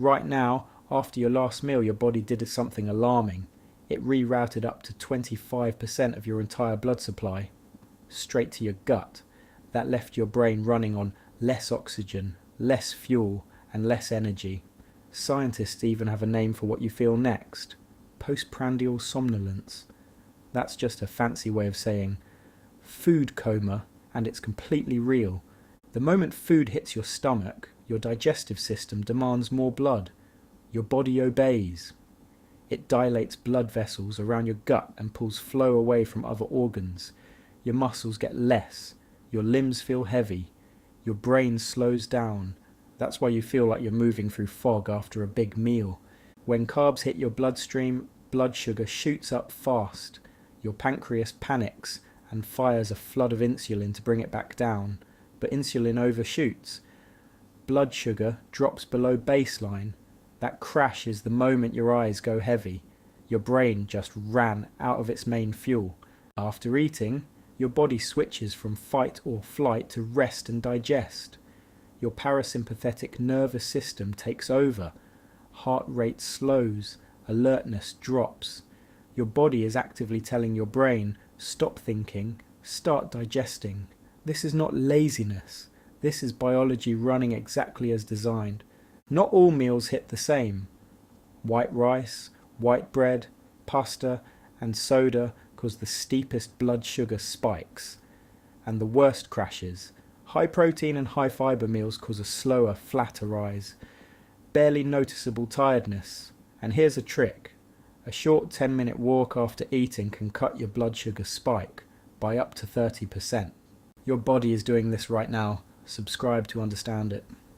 Right now, after your last meal, your body did something alarming. It rerouted up to 25% of your entire blood supply straight to your gut. That left your brain running on less oxygen, less fuel, and less energy. Scientists even have a name for what you feel next: postprandial somnolence. That's just a fancy way of saying food coma, and it's completely real. The moment food hits your stomach, your digestive system demands more blood. Your body obeys. It dilates blood vessels around your gut and pulls flow away from other organs. Your muscles get less. Your limbs feel heavy. Your brain slows down. That's why you feel like you're moving through fog after a big meal. When carbs hit your bloodstream, blood sugar shoots up fast. Your pancreas panics and fires a flood of insulin to bring it back down. But insulin overshoots. Blood sugar drops below baseline. That crash is the moment your eyes go heavy. Your brain just ran out of its main fuel. After eating, your body switches from fight or flight to rest and digest. Your parasympathetic nervous system takes over. Heart rate slows, alertness drops. Your body is actively telling your brain, stop thinking, start digesting. This is not laziness. This is biology running exactly as designed. Not all meals hit the same. White rice, white bread, pasta, and soda cause the steepest blood sugar spikes and the worst crashes. High protein and high fibre meals cause a slower, flatter rise. Barely noticeable tiredness. And here's a trick. A short 10-minute walk after eating can cut your blood sugar spike by up to 30%. Your body is doing this right now. Subscribe to understand it.